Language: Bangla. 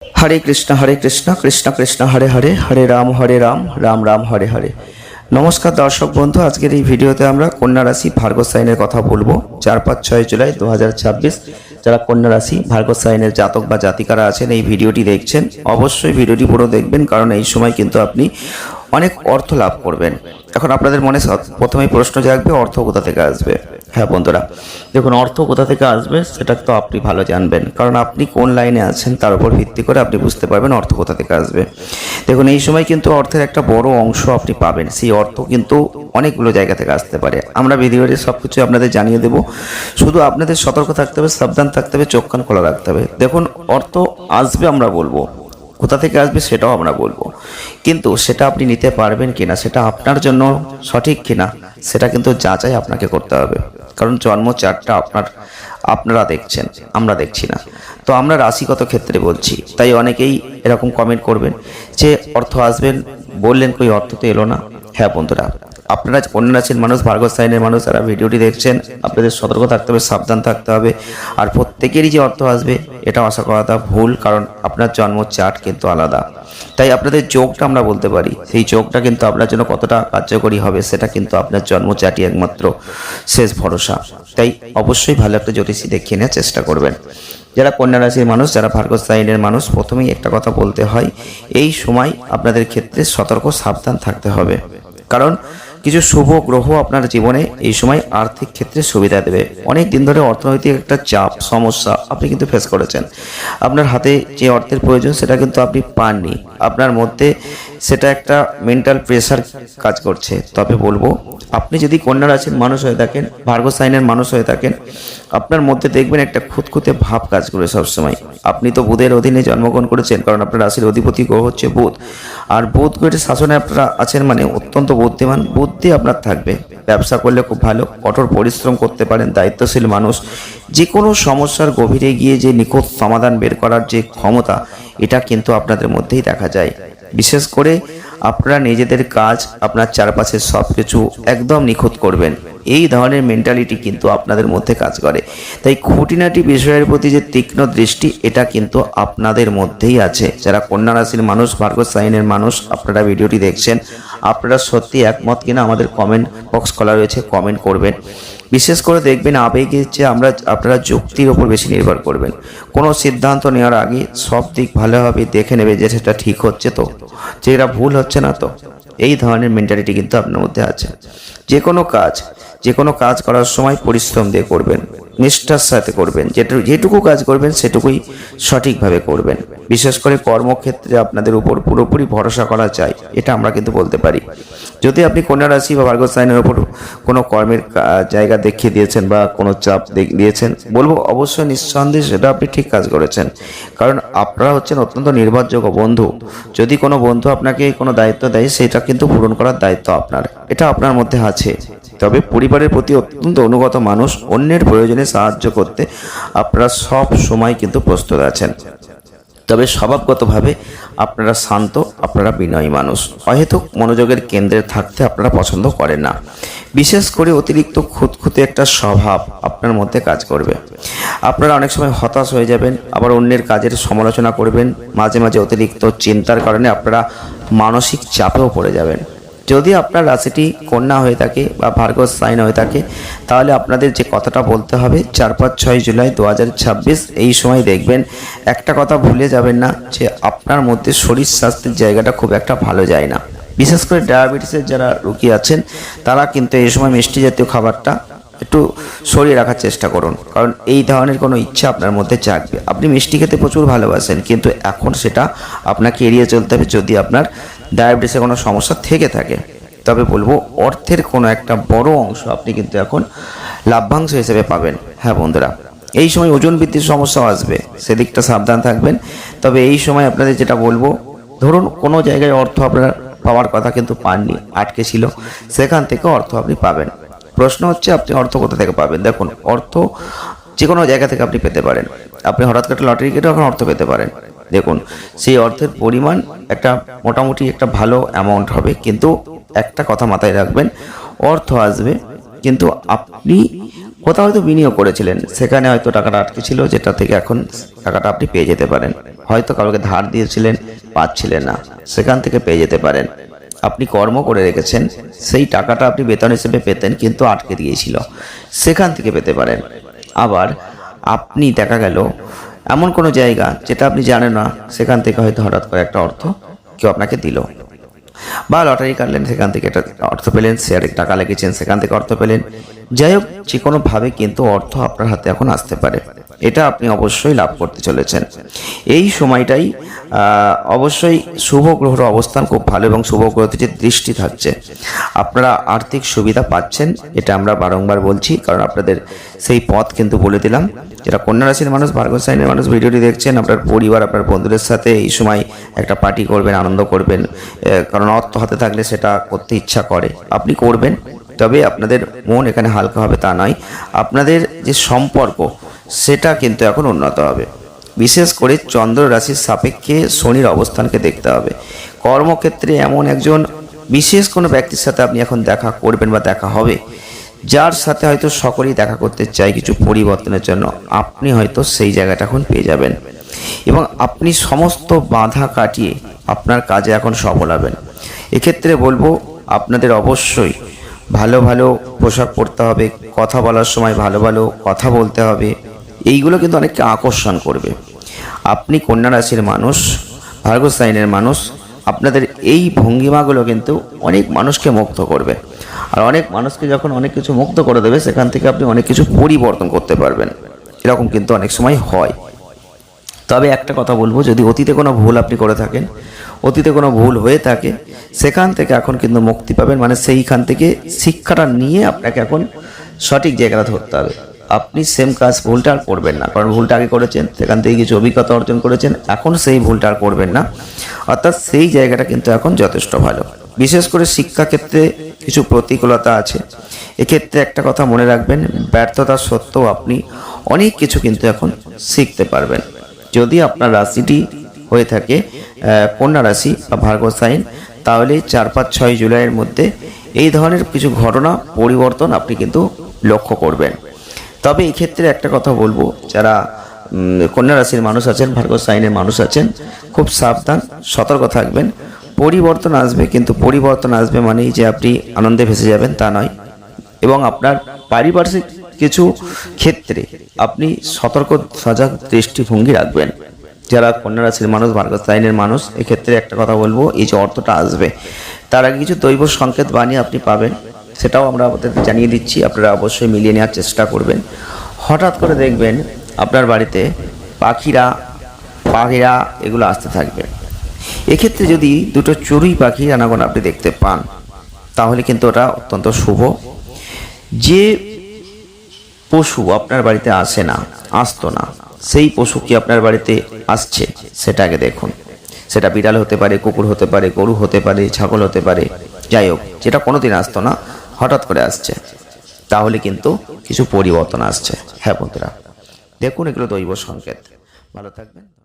হরে কৃষ্ণ কৃষ্ণ কৃষ্ণ হরে হরে, হরে রাম রাম রাম হরে হরে। নমস্কার দর্শক বন্ধু, আজকের এই ভিডিওতে আমরা কন্যা রাশি ভার্গব সাইনের কথা বলবো। 4-5-6 জুলাই 2026 যারা কন্যা রাশি ভার্গব সাইনের জাতক বা জাতিকারা আছেন, এই ভিডিওটি দেখছেন, অবশ্যই ভিডিওটি পুরো দেখবেন, কারণ এই সময় কিন্তু আপনি অনেক অর্থ লাভ করবেন। এখন আপনাদের মনে প্রথমেই প্রশ্ন জাগবে, অর্থ কোথা থেকে আসবে? হ্যাঁ বন্ধুরা, দেখুন, অর্থ কোথা থেকে আসবে সেটা তো আপনি ভালো জানবেন, কারণ আপনি কোন লাইনে আছেন তার উপর ভিত্তি করে আপনি বুঝতে পারবেন অর্থ কোথা থেকে আসবে। দেখুন, এই সময় কিন্তু অর্থের একটা বড় অংশ আপনি পাবেন। সেই অর্থ কিন্তু অনেকগুলো জায়গা থেকে আসতে পারে। আমরা ভিডিওতে সব কিছু আপনাদের জানিয়ে দেব, শুধু আপনাদের সতর্ক থাকতে হবে, সাবধান থাকতে হবে, চোখ কান খোলা রাখতে হবে। দেখুন, অর্থ আসবে, আমরা বলবো কোথা থেকে আসবে সেটাও আমরা বলবো, কিন্তু সেটা আপনি নিতে পারবেন কিনা, সেটা আপনার জন্য সঠিক কিনা, সেটা কিন্তু যাচাই আপনাকে করতে হবে। কারণ জন্ম চার্টটা আপনারা দেখছেন, আমরা দেখছি না। তো আমরা রাশিগত ক্ষেত্রে বলছি, তাই অনেকেই এরকম কমেন্ট করবেন যে অর্থ আসবেন বললেন, কই অর্থ তো এলো না। হ্যাঁ বন্ধুরা, আপনারা কন্যা রাশির মানুষ, ভার্গব সাইনের মানুষ, যারা ভিডিওটি দেখছেন, আপনাদের সতর্ক থাকতে হবে, সাবধান থাকতে হবে। আর প্রত্যেকেরই যে অর্থ আসবে এটা আশা করাটা ভুল, কারণ আপনার জন্ম চার্ট কিন্তু আলাদা। তাই আপনাদের যোগটা আমরা বলতে পারি, সেই যোগটা কিন্তু আপনার জন্য কতটা কার্যকরী হবে সেটা কিন্তু আপনার জন্ম চার্টই একমাত্র শেষ ভরসা। তাই অবশ্যই ভালো একটা জ্যোতিষী দেখিয়ে নেওয়ার চেষ্টা করবেন। যারা কন্যা রাশির মানুষ, যারা ভার্গব সাইনের মানুষ, প্রথমেই একটা কথা বলতে হয়, এই সময় আপনাদের ক্ষেত্রে সতর্ক সাবধান থাকতে হবে। কারণ কিছু শুভ গ্রহ আপনার জীবনে এই সময় আর্থিক ক্ষেত্রে সুবিধা দেবে। অনেক দিন ধরে অর্থনৈতিক একটা চাপ সমস্যা আপনি কিন্তু ফেস করেছেন। আপনার হাতে যে অর্থের প্রয়োজন সেটা কিন্তু আপনি পাননি, আপনার মধ্যে সেটা একটা মেন্টাল প্রেশার কাজ করছে। তবে বলবো, আপনি যদি কন্যা রাশির মানুষ হয়ে থাকেন, ভার্গব সাইনের মানুষ হয়ে থাকেন, আপনার মধ্যে দেখবেন একটা খুঁতখুঁতে ভাব কাজ করে সবসময়। আপনি তো বুধের অধীনে জন্মগ্রহণ করেছেন, কারণ আপনার রাশির অধিপতি গ্রহ হচ্ছে বুধ, আর বুধ গ্রহের শাসনে আপনারা আছেন, মানে অত্যন্ত বুদ্ধিমান বুদ্ধি আপনার থাকবে। ব্যবসা করলে খুব ভালো, কঠোর পরিশ্রম করতে পারেন, দায়িত্বশীল মানুষ। যে কোনো সমস্যার গভীরে গিয়ে যে নিখুঁত সমাধান বের করার যে ক্ষমতা, এটা কিন্তু আপনাদের মধ্যেই দেখা যায়। বিশেষ করে আপনারা নিজেদের কাজ, আপনার চারপাশের সব কিছু একদম নিখুঁত করবেন, এই ধরনের মেন্টালিটি কিন্তু আপনাদের মধ্যে কাজ করে। তাই খুঁটিনাটি বিষয়ের প্রতি যে তীক্ষ্ণ দৃষ্টি, এটা কিন্তু আপনাদের মধ্যেই আছে। যারা কন্যা রাশির মানুষ, ভার্গব সাইনের মানুষ, আপনারা ভিডিওটি দেখছেন, আপনারা সত্যি একমত কিনা আমাদের কমেন্ট বক্স খোলা রয়েছে, কমেন্ট করবেন। বিশেষ করে দেখবেন, আবেগের চেয়ে আপনারা যুক্তির ওপর বেশি নির্ভর করবেন। কোনো সিদ্ধান্ত নেওয়ার আগে সব দিক ভালোভাবে দেখে নেবে যে সেটা ঠিক হচ্ছে তো, যে এটা ভুল হচ্ছে না তো। এই ধরনের মেন্টালিটি কিন্তু আপনার মধ্যে আছে। যে কোনো কাজ করার সময় পরিশ্রম দিয়ে করবেন, নিষ্ঠার সাথে করবেন। যেটুকু কাজ করবেন সেটুকুই সঠিকভাবে করবেন। বিশেষ করে কর্মক্ষেত্রে আপনাদের উপর পুরোপুরি ভরসা করা যায়, এটা আমরা কিন্তু বলতে পারি। যদি আপনি কন্যা রাশি বা ভার্গব সাইনের উপর কোনো কর্মের জায়গা দেখিয়ে দিয়েছেন বা কোনো চাপ দিয়েছেন, বলবো অবশ্যই নিঃসন্দেহে সেটা আপনি ঠিক কাজ করেছেন। কারণ আপনারা হচ্ছেন অত্যন্ত নির্ভরযোগ্য বন্ধু। যদি কোনো বন্ধু আপনাকে কোনো দায়িত্ব দেয়, সেটা কিন্তু পূরণ করার দায়িত্ব আপনার, এটা আপনার মধ্যে আছে। তবে পরিবারের প্রতি অত্যন্ত অনুগত মানুষ, অন্যের প্রয়োজনে সাহায্য করতে আপনারা সব সময় কিন্তু প্রস্তুত আছেন। তবে স্বভাবগতভাবে আপনারা শান্ত, আপনারা বিনয়ী মানুষ। অহেতুক মনোযোগের কেন্দ্রে থাকতে আপনারা পছন্দ করেন না। বিশেষ করে অতিরিক্ত খুঁতখুঁতে একটা স্বভাব আপনার মধ্যে কাজ করবে। আপনারা অনেক সময় হতাশ হয়ে যাবেন, আবার অন্যের কাজের সমালোচনা করবেন। মাঝে মাঝে অতিরিক্ত চিন্তার কারণে আপনারা মানসিক চাপেও পড়ে যাবেন। যদি আপনার রাশিটি কন্যা হয়ে থাকে বা ভার্গব সাইন হয়ে থাকে, তাহলে আপনাদের যে কথাটা বলতে হবে, 4-5-6 জুলাই 2026 এই সময় দেখবেন, একটা কথা ভুলে যাবেন না, যে আপনার মধ্যে শরীর স্বাস্থ্যের জায়গাটা খুব একটা ভালো যায় না। বিশেষ করে ডায়াবেটিসের যারা রোগী আছেন, তারা কিন্তু এই সময় মিষ্টি জাতীয় খাবারটা একটু সরিয়ে রাখার চেষ্টা করুন, কারণ এই ধরনের কোনো ইচ্ছা আপনার মধ্যে জাগবে। আপনি মিষ্টি খেতে প্রচুর ভালোবাসেন, কিন্তু এখন সেটা আপনাকে এড়িয়ে চলতে হবে যদি আপনার ডায়াবেটিসের কোনো সমস্যা থেকে থাকে। তবে বলবো, অর্থের কোনো একটা বড় অংশ আপনি কিন্তু এখন লাভ্যাংশ হিসেবে পাবেন। হ্যাঁ বন্ধুরা, এই সময় ওজন বৃদ্ধির সমস্যাও আসবে, সেদিকটা সাবধান থাকবেন। তবে এই সময় আপনাদের যেটা বলবো, ধরুন কোনো জায়গায় অর্থ আপনারা পাওয়ার কথা কিন্তু পাননি, আটকে ছিল, সেখান থেকে অর্থ আপনি পাবেন। প্রশ্ন হচ্ছে আপনি অর্থ কোথা থেকে পাবেন। দেখুন, অর্থ যে কোনো জায়গা থেকে আপনি পেতে পারেন। আপনি হঠাৎ করে লটারি কেটে এখন অর্থ পেতে পারেন। দেখুন, সেই অর্থের পরিমাণ একটা মোটামুটি একটা ভালো অ্যামাউন্ট হবে, কিন্তু একটা কথা মাথায় রাখবেন, অর্থ আসবে, কিন্তু আপনি কোথাও হয়তো বিনিয়োগ করেছিলেন, সেখানে হয়তো টাকাটা আটকে ছিল, যেটা থেকে এখন টাকাটা আপনি পেয়ে যেতে পারেন। হয়তো কাউকে ধার দিয়েছিলেন, পাচ্ছিলেন না, সেখান থেকে পেয়ে যেতে পারেন। আপনি কর্ম করে রেখেছেন, সেই টাকাটা আপনি বেতন হিসেবে পেতেন কিন্তু আটকে দিয়েছিল, সেখান থেকে পেতে পারেন। আবার আপনি দেখা গেল এমন কোনো জায়গা যেটা আপনি জানেন না, সেখান থেকে হয়তো হঠাৎ করে একটা অর্থ কেউ আপনাকে দিল, বা লটারি কাটলেন, সেখান থেকে একটা অর্থ পেলেন, শেয়ারে টাকা লেগেছেন, সেখান থেকে অর্থ পেলেন। যাই হোক, যে কোনোভাবে কিন্তু অর্থ আপনার হাতে এখন আসতে পারে, এটা আপনি অবশ্যই লাভ করতে চলেছেন। এই সময়টাই অবশ্যই শুভ গ্রহর অবস্থান খুব ভালো, এবং শুভ গ্রহতে যে দৃষ্টি থাকছে, আপনারা আর্থিক সুবিধা পাচ্ছেন, এটা আমরা বারংবার বলছি, কারণ আপনাদের সেই পথ কিন্তু বলে দিলাম। যারা কন্যা রাশির মানুষ, ভার্গো সাইনের মানুষ ভিডিওটি দেখছেন, আপনার পরিবার, আপনার বন্ধুদের সাথে এই সময় একটা পার্টি করবেন, আনন্দ করবেন, কারণ অর্থ হাতে থাকলে সেটা করতে ইচ্ছা করে, আপনি করবেন। তবে আপনাদের মন এখানে হালকা হবে তা নয়, আপনাদের যে সম্পর্ক সেটা কিন্তু এখন উন্নত হবে। বিশেষ করে চন্দ্র রাশির সাপেক্ষে শনির অবস্থানকে দেখতে হবে। কর্মক্ষেত্রে এমন একজন বিশেষ কোনো ব্যক্তির সাথে আপনি এখন দেখা করবেন বা দেখা হবে, যার সাথে হয়তো সকলেই দেখা করতে চায় কিছু পরিবর্তনের জন্য, আপনি হয়তো সেই জায়গাটা এখন পেয়ে যাবেন, এবং আপনি সমস্ত বাধা কাটিয়ে আপনার কাজে এখন সফল হবেন। এক্ষেত্রে বলবো, আপনাদের অবশ্যই ভালো ভালো পোশাক পরতে হবে, কথা বলার সময় ভালো ভালো কথা বলতে হবে, এইগুলো কিন্তু অনেককে আকর্ষণ করবে। আপনি কন্যা রাশির মানুষ, ভার্গো সাইনের মানুষ, আপনাদের এই ভঙ্গিমাগুলো কিন্তু অনেক মানুষকে মুগ্ধ করবে। আর অনেক মানুষকে যখন অনেক কিছু মুগ্ধ করে দেবে, সেখান থেকে আপনি অনেক কিছু পরিবর্তন করতে পারবেন, এরকম কিন্তু অনেক সময় হয়। তবে একটা কথা বলবো, যদি অতীতে কোনো ভুল আপনি করে থাকেন, অতীতে কোনো ভুল হয়ে থাকে, সেখান থেকে এখন কিন্তু মুক্তি পাবেন। মানে সেইখান থেকে শিক্ষাটা নিয়ে আপনাকে এখন সঠিক জায়গাটা ধরতে হবে। আপনি সেম কাজ, ভুলটা আর করবেন না, কারণ ভুলটা আগে করেছেন, সেখান থেকে কিছু অভিজ্ঞতা অর্জন করেছেন, এখন সেই ভুলটা আর করবেন না। অর্থাৎ সেই জায়গাটা কিন্তু এখন যথেষ্ট ভালো। বিশেষ করে শিক্ষাক্ষেত্রে কিছু প্রতিকূলতা আছে, এক্ষেত্রে একটা কথা মনে রাখবেন, ব্যর্থতা সত্ত্বেও আপনি অনেক কিছু কিন্তু এখন শিখতে পারবেন। যদি আপনার রাশিটি হয়ে থাকে কন্যা রাশি বা ভার্গো সাইন, তাহলে 4, 5, 6 জুলাইয়ের মধ্যে এই ধরনের কিছু ঘটনা পরিবর্তন আপনি কিন্তু লক্ষ্য করবেন। তবে এই ক্ষেত্রে একটা কথা বলবো, যারা কন্যা রাশির মানুষ আছেন, ভার্গো সাইনের মানুষ আছেন, খুব সাবধান, সতর্ক থাকবেন। পরিবর্তন আসবে, কিন্তু পরিবর্তন আসবে মানেই যে আপনি আনন্দে ভেসে যাবেন তা নয়, এবং আপনার পারিপার্শ্বিক কিছু ক্ষেত্রে আপনি সতর্ক সজাগ দৃষ্টিভঙ্গি রাখবেন। যারা কন্যা রাশির মানুষ, ভার্গো সাইনের মানুষ, এক্ষেত্রে একটা কথা বলবো, এই যে অর্থটা আসবে, তার আগে কিছু দৈব সংকেত বাণী আপনি পাবেন, সেটাও আমরা আপনাদের জানিয়ে দিচ্ছি, আপনারা অবশ্যই মিলিয়ে নেওয়ার চেষ্টা করবেন। হঠাৎ করে দেখবেন আপনার বাড়িতে পাখিরা এগুলো আসতে থাকবে। এক্ষেত্রে যদি দুটো চড়ুই পাখি আনাগোনা আপনি দেখতে পান, তাহলে কিন্তু ওটা অত্যন্ত শুভ। যে পশু আপনার বাড়িতে আসে না, আসতো না, সেই পশু কি আপনার বাড়িতে আসছে সেটা আগে দেখুন। সেটা বিড়াল হতে পারে, কুকুর হতে পারে, গরু হতে পারে, ছাগল হতে পারে, যাই হোক, যেটা কোনোদিন আসতো না হঠাৎ করে আসছে, তাহলে কিন্তু কিছু পরিবর্তন আসছে। হ্যাঁ বন্ধুরা, দেখুন, এগুলো দৈব সংকেত। ভালো থাকবেন।